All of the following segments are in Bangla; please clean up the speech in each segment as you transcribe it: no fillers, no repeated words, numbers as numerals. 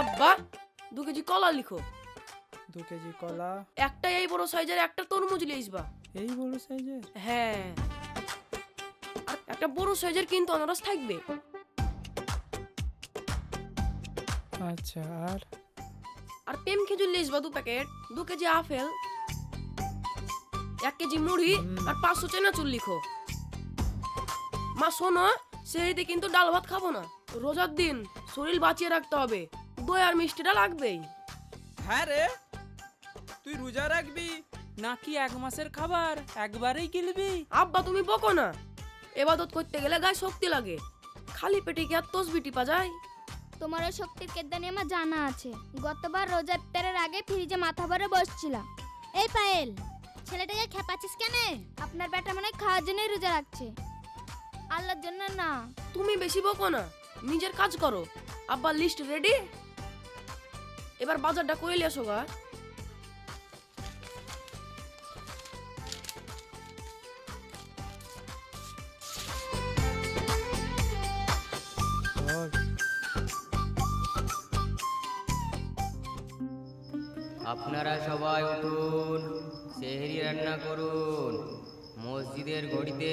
আব্বা 2 কেজি কলা লিখো। 2 কেজি কলা। একটা এই বড় সাইজের, একটা তরমুজ লিয়ে আসবা। এই বড় সাইজের? হ্যাঁ, আর একটা বড় সাইজের কিন্তু আনারস থাকবে। আচ্ছা, আর আর প্রেম খেজুর লিয়ে আসবা 2 প্যাকেট। 2 কেজি আপেল, 1 কেজি মুড়ি, আর 500 চানাচুর লিখো। মা শোনো, সেরিতে কিন্তু ডাল ভাত খাবো না। রোজার দিন শরীর বাঁচিয়ে রাখতে হবে, দই আর মিষ্টিটা লাগবেই। হ্যাঁ রে, তুই রোজা রাখবি নাকি 1 মাসের খাবার একবারেই গিলবি? আব্বা তুমি বকো না, এবাদত করতে গেলে গায়ে শক্তি লাগে, খালি পেটে কি আর তসবি টিপা যায়? তোমার ওই শক্তির কেদানি আমার জানা আছে। গতবার রোজার ইফতারের আগে ফ্রিজে মাথা ভরে বসছিলাম। এই পায়েল, ছেলেটাকে খেপাচ্ছিস কেন? আপনার বেটা মনে হয় খাওয়ার জন্যই রোজা রাখছে, আল্লাহর জন্য না। তুমি বেশি বকো না, নিজের কাজ করো। আব্বা লিস্ট রেডি, এবার বাজারটা করে নিয়ে আসো গা। বল। আপনারা সবাই উঠুন, সেহরি রান্না করুন। মসজিদের ঘড়িতে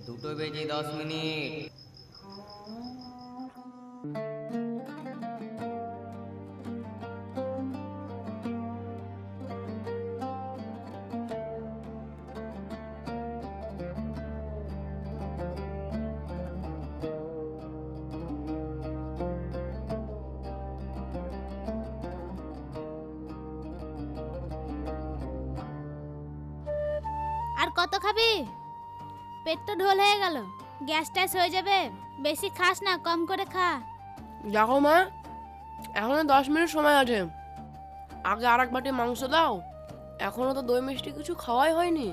2:10। আর কত খাবি? পেট তো ঢোল হয়ে গেল, গ্যাস ট্যাস হয়ে যাবে। বেশি খাস না, কম করে খা। দেখো মা, এখনো 10 মিনিট সময় আছে, আগে আর এক বাটি মাংস দাও। এখনো তো দই মিষ্টি কিছু খাওয়াই হয়নি।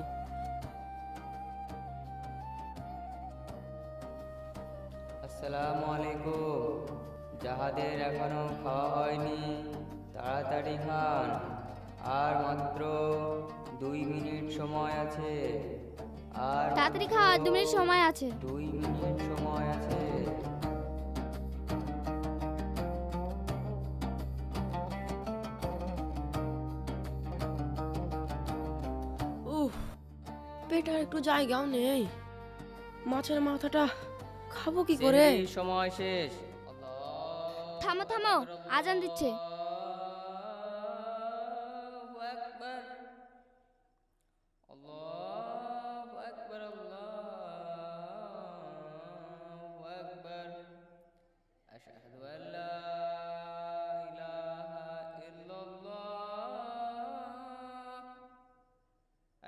আসসালামু আলাইকুম। যাহাদের এখনো খাওয়া হয়নি তাড়াতাড়ি খান, আর মাত্র 2 মিনিট সময় আছে। আর তাড়াতাড়ি খা, 2 মিনিট সময় আছে। 2 মিনিট সময় আছে। উফ, পেটে আর একটু জায়গাও নেই। মাছের মাথাটা খাবো কি করে? সেহরির সময় শেষ। থামো থামো, আজান দিচ্ছে। আল্লাহু আকবার, আল্লাহু আকবার, আল্লাহু আকবার। আশহাদু আল লা ইলাহা ইল্লাল্লাহ,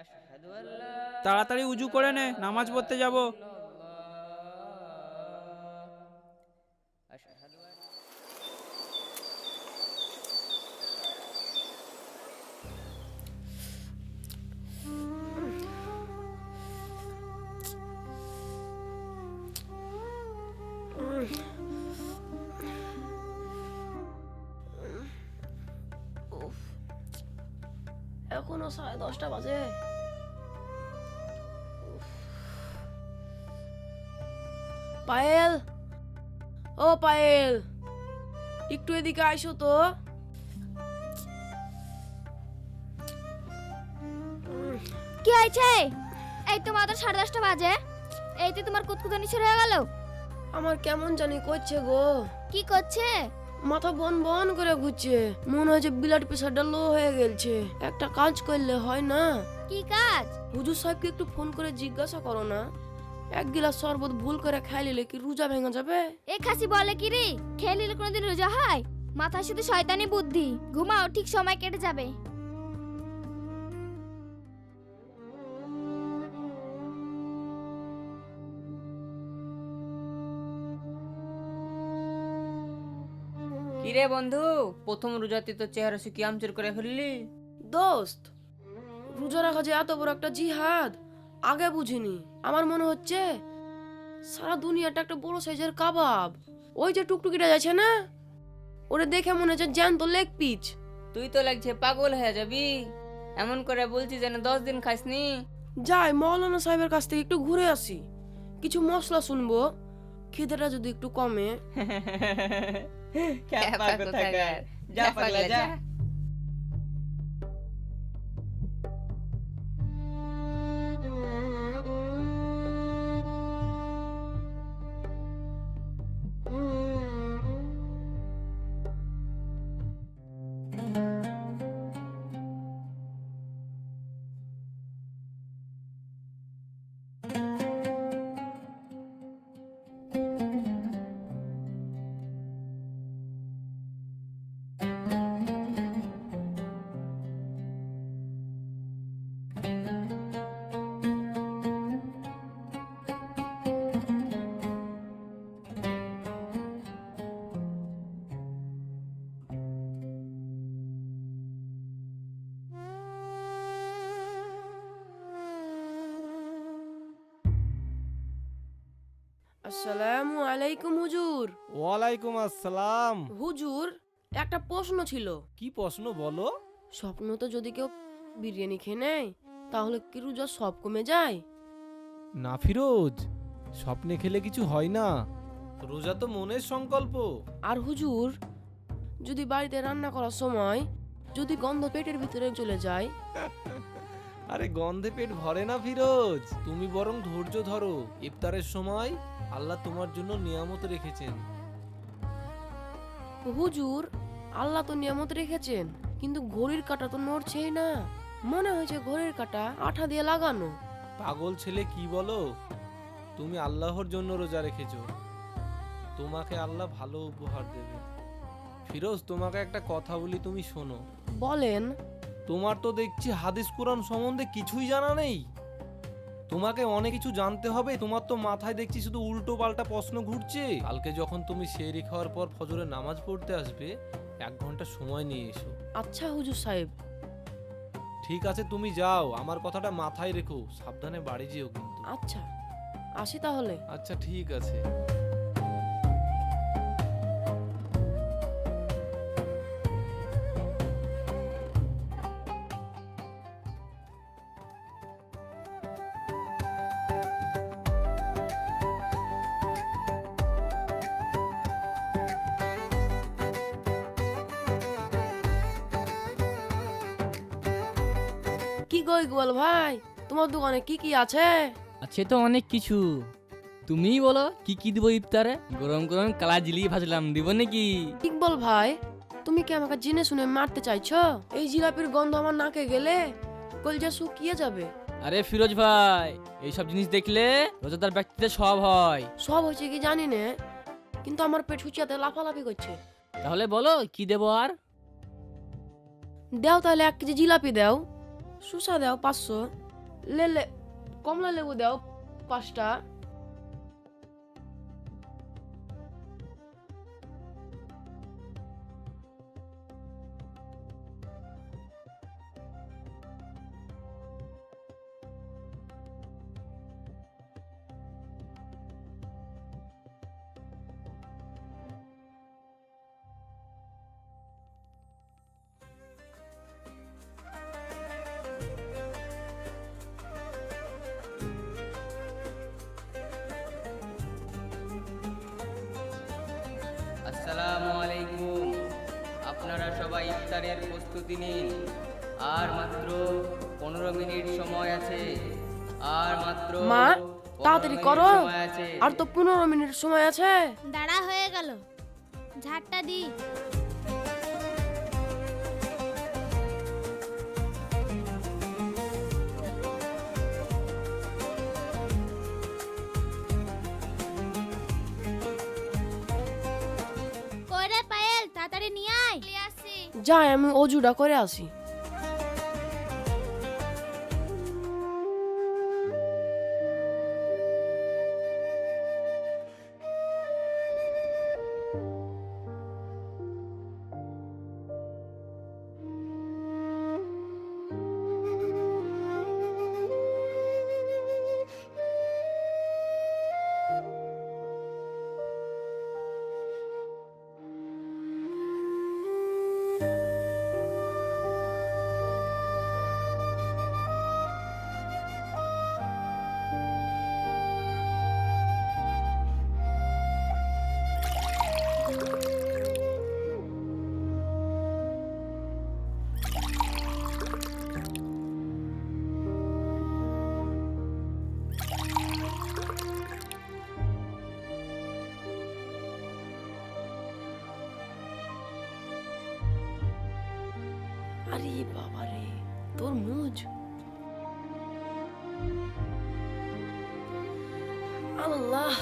আশহাদু আল লা তাড়াতাড়ি উজু করে নে, নামাজ পড়তে যাব। আশহাদু আল উফ, এখনো 10:30 বাজে। উফ। পায়েল, ও পায়েল, একটু এদিকে আইসো তো। কি হয়েছে? এই তো মাত্র 10:30 বাজে, এইতে তোমার কুতকুতানি শুরু হয়ে গেল। আমার কেমন জানি করছে গো, কি করছে? মাথা বন বন করে ঘুরছে, মনে হয় যে ব্লাড প্রেশারটা লো হয়ে গেছে। একটা কাজ করলে হয় না? কি কাজ? হুজুর সাহেবকে একটু ফোন করে জিজ্ঞাসা করো না, 1 গ্লাস শরবত ভুল করে খাই নিলে কি রোজা ভেঙে যাবে? এ খাসি বলে কি রে, খেয়ে নিলে কোনোদিন রোজা হয়? মাথায় শুধু শয়তানি বুদ্ধি। ঘুমাও, ঠিক সময় কেটে যাবে। কিরে বন্ধু, প্রথম রোজাতে তো চেহারা শুকিয়ে আমচুর করে ফেললি। দোস্ত, রোজা রাখা যে এত বড় একটা জিহাদ আগে বুঝিনি। আমার মনে হচ্ছে সারা দুনিয়াটা একটা বড় সাইজের কাবাব। ওই যে টুকটুকিটা যাচ্ছে না, ওরে দেখে মনে হচ্ছে জ্যান্ত লেগ পিচ। তুই তো লাগছে পাগল হয়ে যাবি, এমন করে বলছিস যেন 10 দিন খাসনি। যাই মৌলানা সাহেবের কাছ থেকে একটু ঘুরে আসি, কিছু মশলা শুনবো, খিদেটা যদি একটু কমে। খ্যাপা কোথাকার। যা পাগলা যা। আসসালামু আলাইকুম হুজুর। ওয়ালাইকুম আসসালাম। হুজুর, একটা প্রশ্ন ছিল। কি প্রশ্ন বলো? স্বপ্ন তো যদি কেউ বিরিয়ানি খেয়ে নেয় তাহলে কি রোজা সব কমে যায়? না ফিরোজ, স্বপ্নে খেলে কিছু হয় না, রোজা তো মনের সংকল্প। আর হুজুর, যদি বাড়িতে রান্না করার সময় যদি গন্ধ পেটের ভিতরে চলে যায়? আরে গন্ধে পেট ভরে না ফিরোজ, তুমি বরং ধৈর্য ধরো। ইফতারের সময় আল্লাহ তোমার জন্য নিয়ামত রেখেছেন। হুজুর, আল্লাহ তো নিয়ামত রেখেছেন, কিন্তু ঘড়ির কাঁটা তো নড়ছেই না। মনে হয়েছে ঘড়ির কাঁটা আঠা দিয়ে লাগানো। পাগল ছেলে, কি বলো? তুমি আল্লাহর জন্য রোজা রেখেছো, তোমাকে আল্লাহ ভালো উপহার দেবে। ফিরোজ, তোমাকে একটা কথা বলি, তুমি শোনো। বলেন। তোমার তো দেখছি হাদিস কোরআন সম্বন্ধে কিছুই জানা নেই। তোমাকে অনেক কিছু জানতে হবে। তোমার তো মাথায় দেখছি শুধু উল্টো পাল্টা প্রশ্ন ঘুরছে। কালকে যখন তুমি সেহরি খাওয়ার পর ফজরের নামাজ পড়তে আসবে, 1 ঘন্টা সময় নিয়ে এসো। আচ্ছা হুজুর সাহেব। ঠিক আছে, তুমি যাও, আমার কথাটা মাথায় রেখো, সাবধানে বাড়ি যেও কিন্তু। আচ্ছা, আসি তাহলে। আচ্ছা ঠিক আছে। কি গো ইকবাল ভাই, তোমার দোকানে কি কি আছে? আছে তো অনেক কিছু। তুমিই বলো কি কি দিব ইফতারে? গরম গরম কালা জিলিপি ভাজলাম, দিব নাকি? ইকবাল ভাই, তুমি কি আমাকে জেনে শুনে মারতে চাইছো? এই জিলাপির গন্ধ আমার নাকে গেলে কলজা শুকিয়ে যাবে। আরে ফিরোজ ভাই, এইসব জিনিস দেখলে রোজাদার ব্যক্তিদের সব হয়। সব হয়েছে কি জানি না, কিন্তু আমার পেট হুচিয়াতে লাফালাফি করছে। তাহলে বলো কি দেবো আর? দাও তাহলে 1 কেজি জিলাপি দাও, সুসা দাও 500, লেলে কমলা লেবু দাও 5টা, আসসালামু আলাইকুম। আপনারা সবাই ইফতারের প্রস্তুতি নিন। আর মাত্র 15 মিনিট সময় আছে। আর মাত্র মা 15 তাড়াতাড়ি মিনিট করো, সময় আছে। আর তো 15 মিনিট সময় আছে। দাঁড়া, হয়ে গেল, ঝাড়টা দি। কই রে পায়েল, তাড়াতাড়ি নিয়ে আয়। আসি। যাই আমি অজুটা করে আসি। আরে বাবা রে, তরমুজ। আল্লাহ,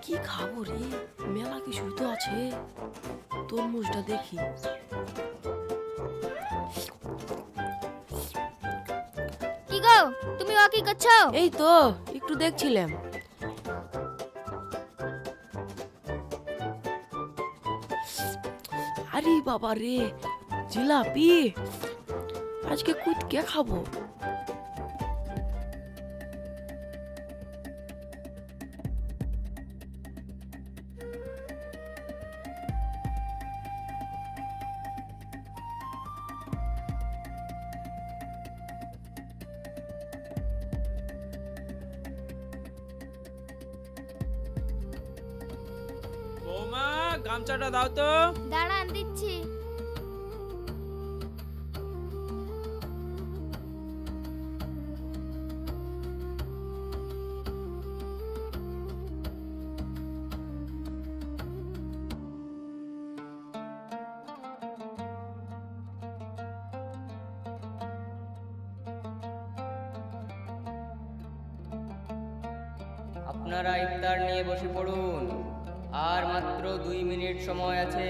কি খাবো রে? মেলা কিছুই তো আছে। তরমুজটা দেখি। কি গো, তুমি ও কি করছো? এই তো একটু দেখছিলাম। আরে বাবা রে, জিলাপি। আজকে কুইতকে খাবো। বৌমা, গামছাটা দাও তো। দাঁড়ান, দিচ্ছি। আপনারা ইফতার নিয়ে বসে পড়ুন, আর মাত্র 2 মিনিট সময় আছে।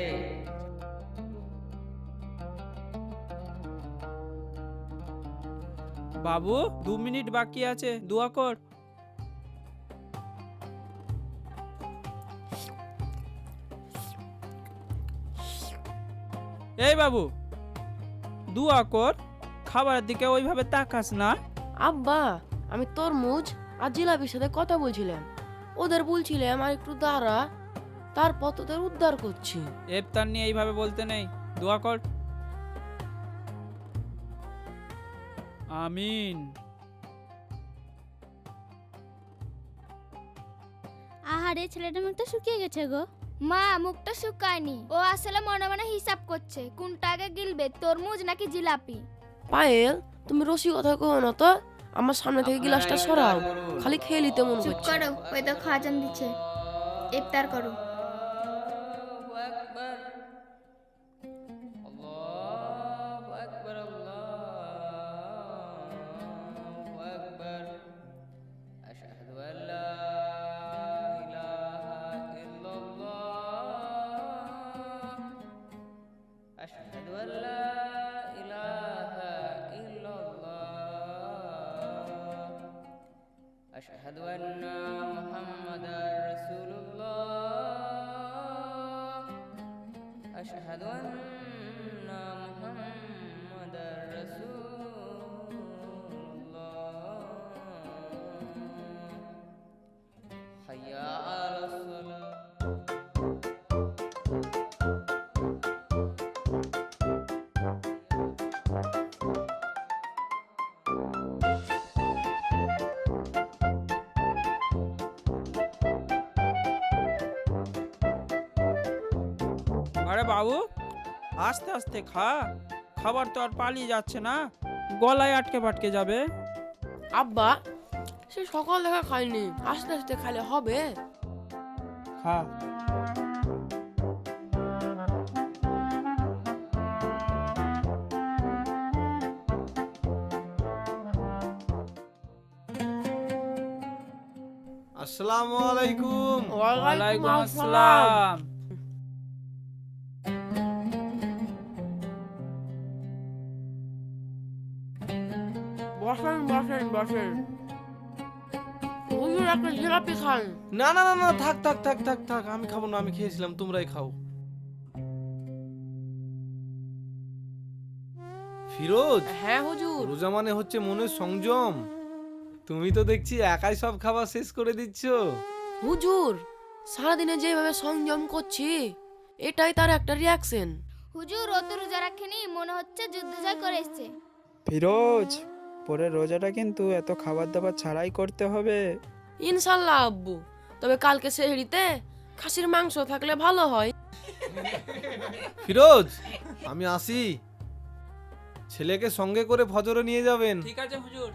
বাবু, 2 মিনিট বাকি আছে, দোয়া কর। এই বাবু, দোয়া কর, খাবারের দিকে ওইভাবে তাকাস না। আব্বা, আমি তরমুজ আর জিলাপির সাথে কথা বলছিলাম। ওদের বলছিলাম আর একটু দাঁড়া, তারপর তোদের উদ্ধার করছি। ইফতার নিয়ে এইভাবে বলতে নেই, দোয়া কর। আমিন। আহারে, ছেলেটার মুখটা শুকিয়ে গেছে গো। মা, মুখটা শুকায়নি, ও আসলে মনে মনে হিসাব করছে কোনটা আগে গিলবে, তরমুজ নাকি জিলাপি। পায়েল, তুমি রসিকতা কো না তো। আমার সামনে থেকে গিলাসটা আপনারা সরাও, ইফতার করুন। খালি খেয়ে নিতে মন চুপ করছে। করো, ওই তো খাজান দিচ্ছে। ইফতার করো। আল্লাহু আকবার, আল্লাহু আকবার, আল্লাহু আকবার। আশহাদু আল লা ইলাহা ইল্লাল্লাহ, আশহাদু আল লা ইলাহা ইল্লাল্লাহ, আশহাদু আন্না মুহাম্মাদার রাসূলুল্লাহ, আশহাদু আন্না মুহাম্মাদার রাসূলুল্লাহ, হাইয়া আলাস সালাহ। আরে বাবু, আস্তে আস্তে খা, খাবার তো আর পালিয়ে যাচ্ছে না, গলায় আটকে পাটকে যাবে। আব্বা, সে সকাল থেকে খাইনি, আস্তে আস্তে খাইলে হবে? খা। আসসালামু আলাইকুম। ওয়ালাইকুম আসসালাম। বসেন বসেন বসেন। হুজুর একটা জিলাপি খান। না না না না, থাক থাক থাক থাক থাক, আমি খাবো না, আমি খেয়েছিলাম, তোমরাই খাও। ফিরোজ, হ্যাঁ হুজুর। রোজা মানে হচ্ছে মনের সংযম। তুমি তো দেখছি একাই সব খাবার শেষ করে দিচ্ছ। হুজুর, সারাদিনে যেভাবে সংযম করছি, এটাই তার একটা রিয়াকশন। হুজুর, ও তো রোজা রাখেনি, মনে হচ্ছে যুদ্ধ জয় করে এসছে। ফিরোজ, পরে রোজাটা কিন্তু এত খাবার দাবার ছাড়াই করতে হবে। ইনশাল্লাহ আব্বু, তবে কালকে সেহরিতে খাসির মাংস থাকলে ভালো হয়। ফিরোজ, আমি আসি। ছেলেকে সঙ্গে করে ফজরে নিয়ে যাবেন। ঠিক আছে হুজুর।